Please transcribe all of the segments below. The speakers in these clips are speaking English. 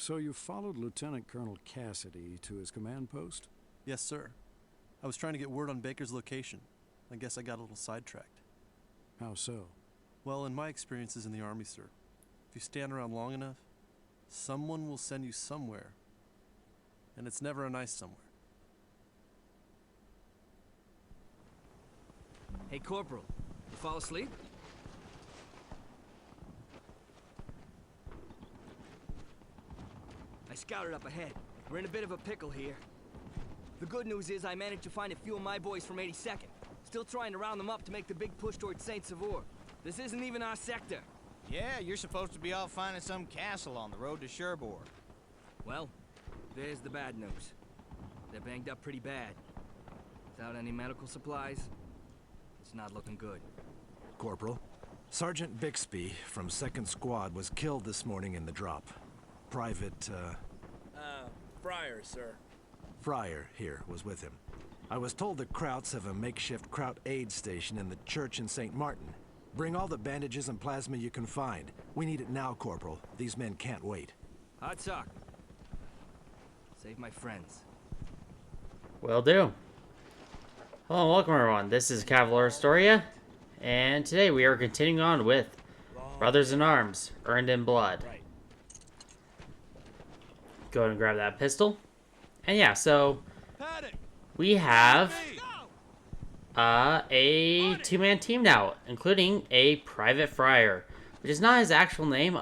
So you followed Lieutenant Colonel Cassidy to his command post? Yes, sir. I was trying to get word on Baker's location. I guess I got a little sidetracked. How so? Well, in my experiences in the Army, sir, if you stand around long enough, someone will send you somewhere. And it's never a nice somewhere. Hey, Corporal, you fall asleep? I scouted up ahead. We're in a bit of a pickle here. The good news is I managed to find a few of my boys from 82nd. Still trying to round them up to make the big push towards Saint Sauveur. This isn't even our sector. Yeah, you're supposed to be off finding some castle on the road to Cherbourg. Well, there's the bad news. They're banged up pretty bad. Without any medical supplies, it's not looking good. Corporal, Sergeant Bixby from 2nd Squad was killed this morning in the drop. Private, Fryer, sir. Fryer here was with him. I was told the Krauts have a makeshift Kraut aid station in the church in St. Martin. Bring all the bandages and plasma you can find. We need it now, Corporal. These men can't wait. Hartstock. Save my friends. Will do. Hello and welcome everyone. This is Cavalier Astoria, and today we are continuing on with Brothers in Arms, Earned in Blood. Go ahead and grab that pistol. And yeah, so we have a two-man team now, including a Private Fryer, which is not his actual name.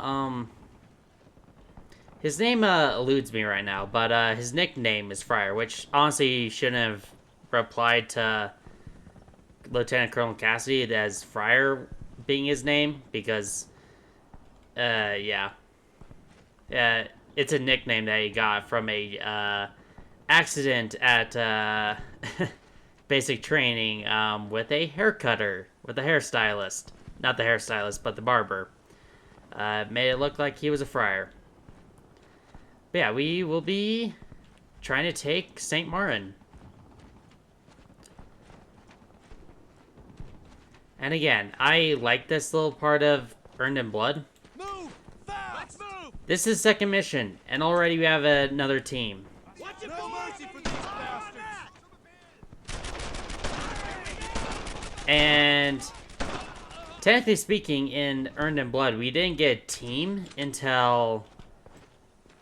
His name eludes me right now, but his nickname is Fryer, which honestly shouldn't have replied to Lieutenant Colonel Cassidy as Fryer being his name, because yeah, it's a nickname that he got from a accident at basic training with a haircutter, with a hairstylist. Not the hairstylist, but the barber. Made it look like he was a friar. But yeah, we will be trying to take St. Martin. And again, I like this little part of Earned in Blood. Move! Fast! Let's move! This is second mission, and already we have another team. No mercy for these bastards! And technically speaking, in Earned in Blood, we didn't get a team until,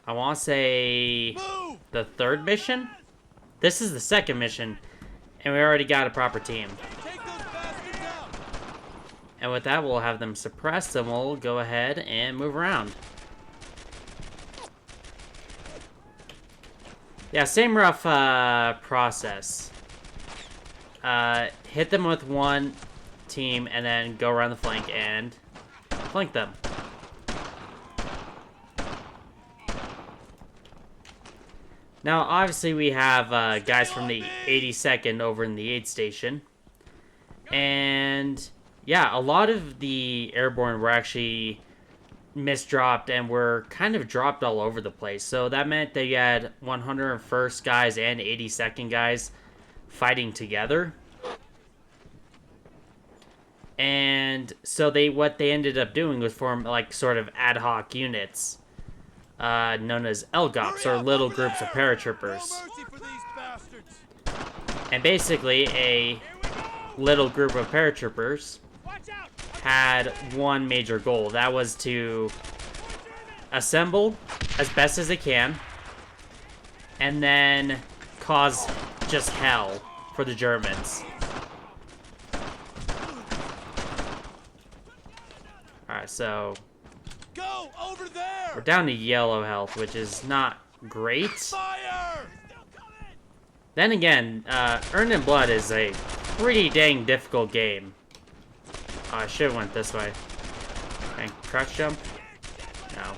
I want to say, the third mission? This is the second mission, and we already got a proper team. Take those bastards out! And with that, we'll have them suppressed, and we'll go ahead and move around. Yeah, same rough process. Hit them with one team, and then go around the flank and flank them. Now, obviously, we have guys from the 82nd over in the aid station. And, yeah, a lot of the Airborne were actually misdropped and were kind of dropped all over the place. So that meant that you had 101st guys and 82nd guys fighting together. And so what they ended up doing was form like sort of ad hoc units known as LGOPs, or little groups of paratroopers. And basically a little group of paratroopers had one major goal. That was to assemble as best as they can and then cause just hell for the Germans. Alright, so Go over there! we're down to yellow health, which is not great. Fire! Then again, Earned in Blood is a pretty dang difficult game. Oh, I should have went this way. And crouch jump? No.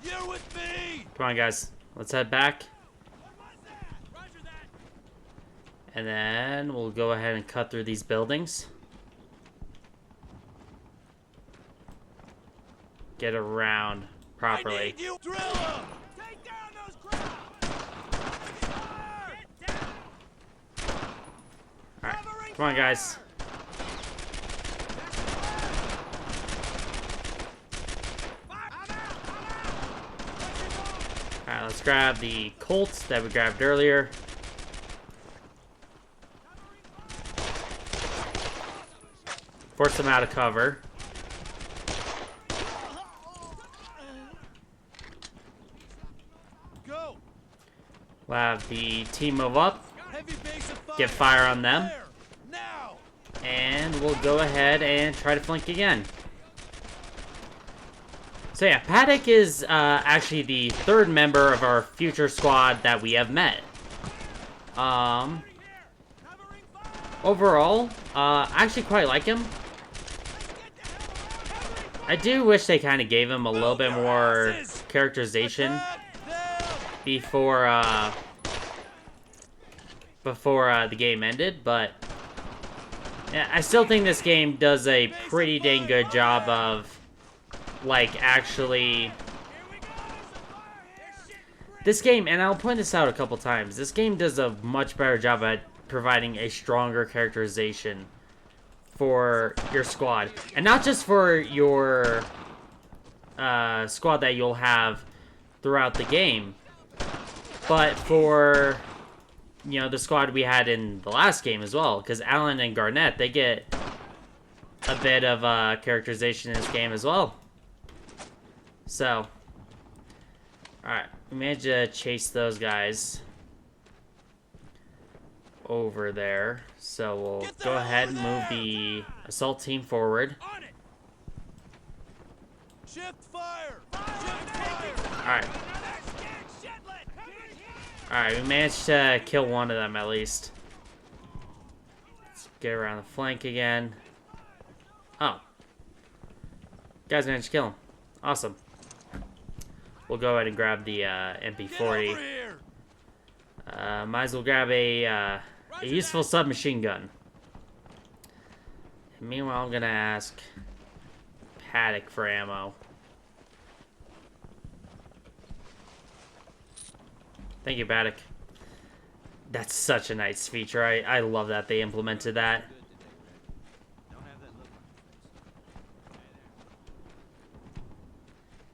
You're with me! Come on, guys. Let's head back. And then we'll go ahead and cut through these buildings. Get around properly. I need you. Drill 'em! Take down those crowds! Alright, come on, guys. Alright, let's grab the Colts that we grabbed earlier. Force them out of cover. Go. We'll have the team move up, Heavy base of fire. get fire on them, Fire. Now. and we'll go ahead and try to flank again. So yeah, Paddock is actually the third member of our future squad that we have met. Overall, I actually quite like him. I do wish they kind of gave him a little bit more characterization before the game ended, but yeah, I still think this game does a pretty dang good job of, like, actually... This game, and I'll point this out a couple times, this game does a much better job at providing a stronger characterization for your squad. And not just for your squad that you'll have throughout the game, but for, you know, the squad we had in the last game as well. Because Alan and Garnett, they get a bit of characterization in this game as well. So, alright, we managed to chase those guys over there. So we'll go ahead and move the assault team forward. On it. Shift fire. Shift fire. Alright. Alright, we managed to kill one of them at least. Let's get around the flank again. Oh. Guys managed to kill him. Awesome. We'll go ahead and grab the MP40. Might as well grab a useful submachine gun. And meanwhile, I'm gonna ask Paddock for ammo. Thank you, Paddock. That's such a nice feature. I love that they implemented that.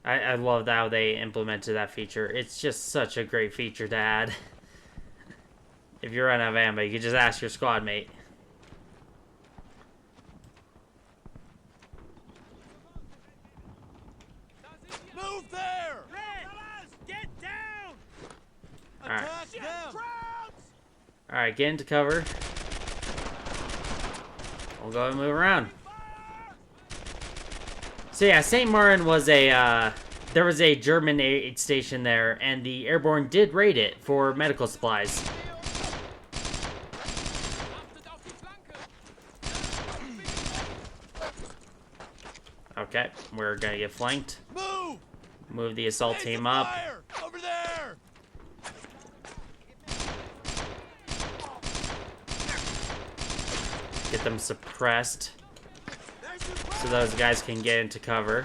I love how they implemented that feature. It's just such a great feature to add. If you run out of ammo, you can just ask your squad mate. Move there. Get down. Alright. Attack them. Alright, get into cover. We'll go ahead and move around. So yeah, St. Martin was a, there was a German aid station there, and the Airborne did raid it for medical supplies. Okay, we're gonna get flanked. Move the assault team up. Fire. Over there. Get them suppressed so those guys can get into cover.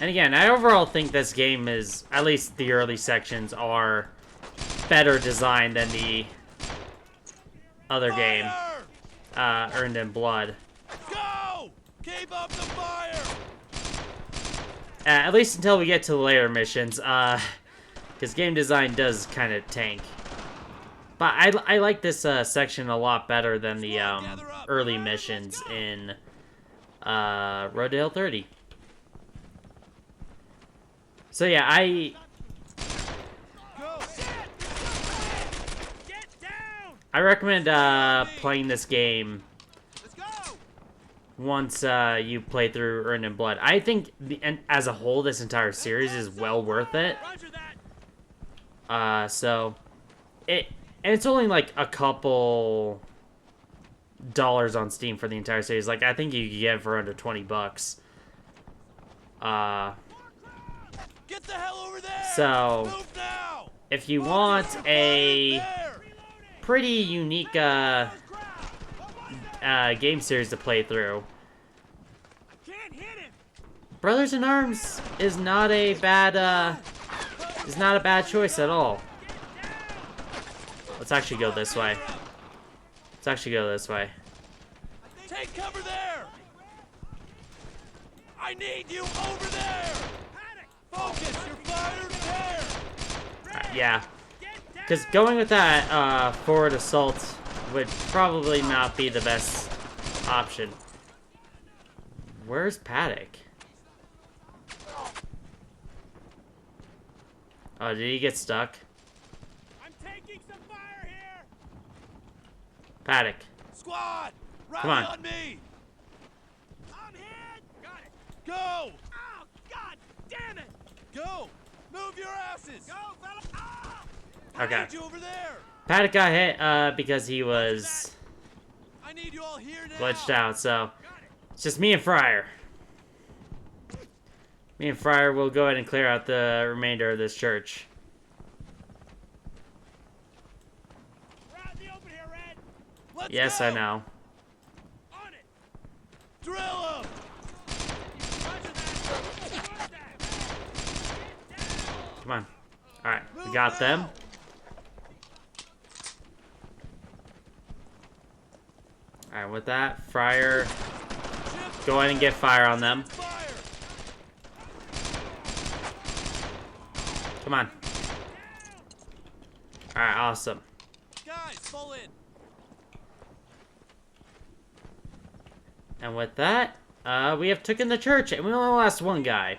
And again, I overall think this game is, at least the early sections, are better designed than the other game, Earned in Blood. Go. Keep up the fire. At least until we get to the later missions, because game design does kind of tank. But I like this section a lot better than the early missions in Road to Hill 30. So yeah, I recommend playing this game once you play through Earned in Blood. I think, and as a whole, this entire series is well worth it. So and it's only like a couple dollars on Steam for the entire series. Like, I think you can get it for under $20. Get the hell over there. So Move now. if you want a pretty unique game series to play through, Brothers in Arms is not a bad choice at all. Let's actually go this way. Take cover there. I need you over there! Focus! Your fire's there! Yeah. Because going with that forward assault would probably not be the best option. Where's Paddock? Oh, did he get stuck? I'm taking some fire here! Paddock. Squad! Rally Come on. on me! I'm hit! Got it! Go! Oh, God damn it! Go! Move your asses! Go, fella! Ah! I Okay. need you over there! Paddock got hit because he was I need you all here now! glitched out, so it's just me and Fryer. Me and Fryer will go ahead and clear out the remainder of this church. We're out in the open here, Red! Let's Yes, go! I know. On it! Drill him! Roger that! Start that! Get down! Come on. Alright, we got them. Alright, with that, Fryer, go ahead and get fire on them. Fire! Come on. Alright, awesome. Guys, fall in! And with that, we have taken the church, and we only lost one guy.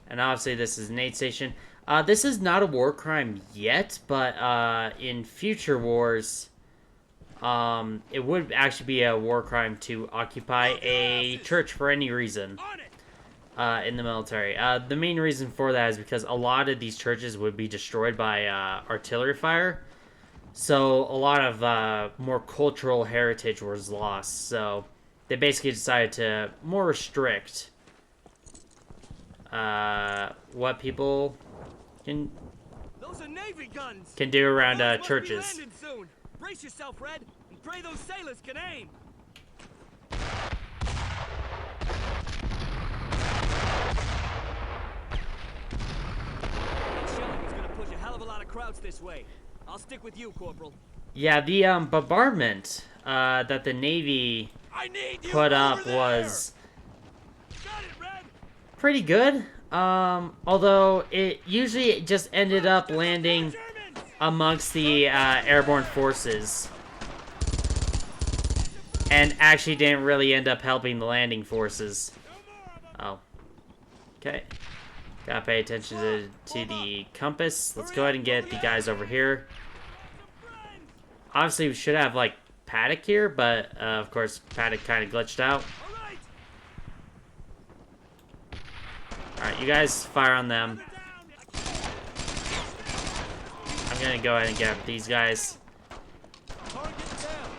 And obviously this is an aid station. This is not a war crime yet, but in future wars, it would actually be a war crime to occupy a church for any reason in the military. The main reason for that is because a lot of these churches would be destroyed by artillery fire. So a lot of more cultural heritage was lost. So they basically decided to more restrict what people Those are Navy guns! can do around Those must be churches. landing soon. Brace yourself, Red, and pray those sailors can aim. That shelling is gonna push a hell of a lot of Krauts this way. I'll stick with you, Corporal. Yeah, the bombardment that the Navy I need you put over up there! was Got it, Red! pretty good. Although it usually just ended up landing amongst the airborne forces, and actually didn't really end up helping the landing forces. Oh, okay. Gotta pay attention to the compass. Let's go ahead and get the guys over here. Obviously, we should have like Paddock here, but of course, Paddock kind of glitched out. Alright, you guys fire on them. I'm gonna go ahead and get these guys. Target down!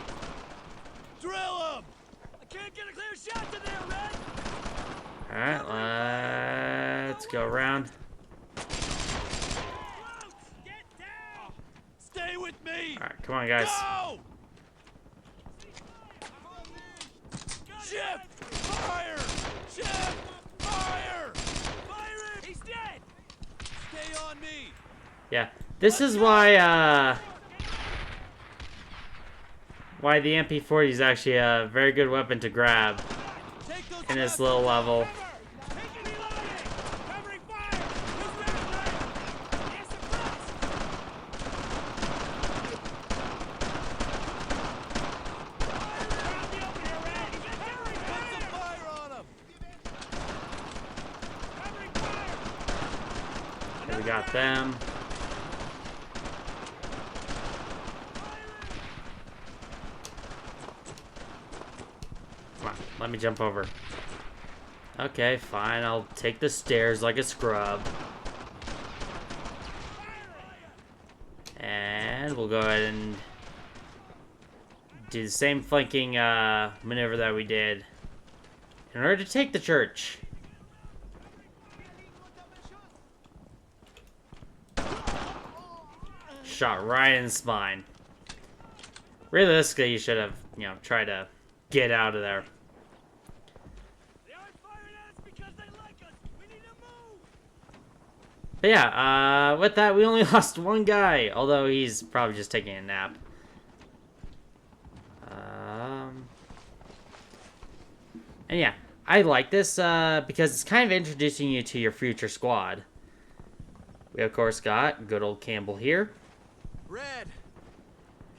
Drill him! I can't get a clear shot to there, Red! Alright, let's go around. Get down! Stay with me! Alright, come on, guys. Go! Shift! Fire! Shift! Fire! Fire it! He's dead! Stay on me! Yeah, this is why the MP40 is actually a very good weapon to grab Take those in this shots. little level. Taking me loading! Covering fire! Who's ready, Red? Yes, the press! Fire around the open here, Red! He's covering Put some fire! fire on him! Covering fire! Okay, we got them. Come on, let me jump over. Okay, fine. I'll take the stairs like a scrub. And we'll go ahead and do the same flanking maneuver that we did in order to take the church. Shot right in the spine. Realistically, you should have, tried to get out of there. They aren't firing at us because they like us! We need to move! But yeah, with that, we only lost one guy, although he's probably just taking a nap. And yeah, I like this because it's kind of introducing you to your future squad. We, of course, got good old Campbell here. Red,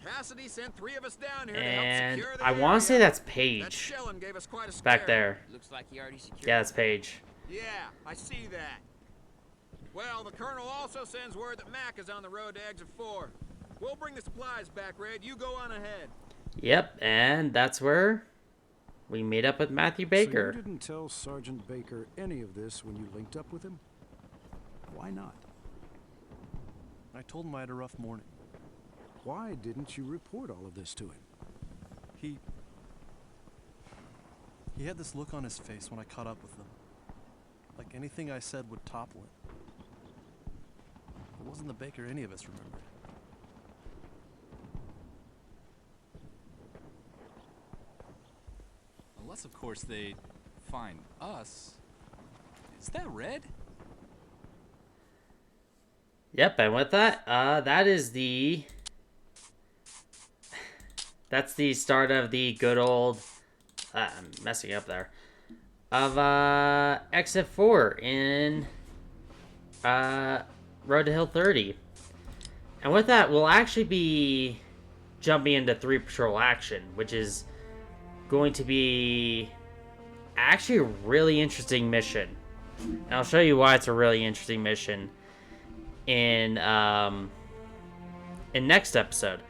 Cassidy sent 3 of us down here to And help secure the I area. want to say that's That Paige. shelling gave us quite a scare. Back there. Looks like he already secured. Yeah, that's Paige. Yeah, I see that. Well, the Colonel also sends word that Mac is on the road to Exit 4. We'll bring the supplies back, Red. You go on ahead. Yep, and that's where we meet up with Matthew Baker. So you didn't tell Sergeant Baker any of this when you linked up with him? Why not? I told him I had a rough morning. Why didn't you report all of this to him? He had this look on his face when I caught up with him. Like anything I said would topple it. It wasn't the Baker any of us remembered. Unless, of course, they find us. Is that Red? Yep, and with that, that's the start of the good old, I'm messing up there, of Exit 4 in Road to Hill 30. And with that, we'll actually be jumping into 3 patrol action, which is going to be actually a really interesting mission. And I'll show you why it's a really interesting mission in next episode.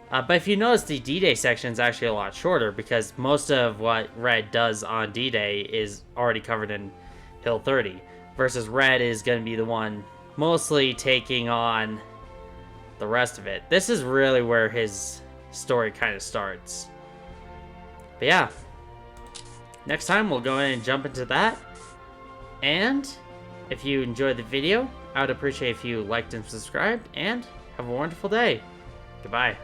But if you notice, the D-Day section is actually a lot shorter because most of what Red does on D-Day is already covered in Hill 30, versus Red is going to be the one mostly taking on the rest of it. This is really where his story kind of starts. But yeah, next time we'll go in and jump into that. And if you enjoyed the video, I would appreciate if you liked and subscribed, and have a wonderful day. Goodbye.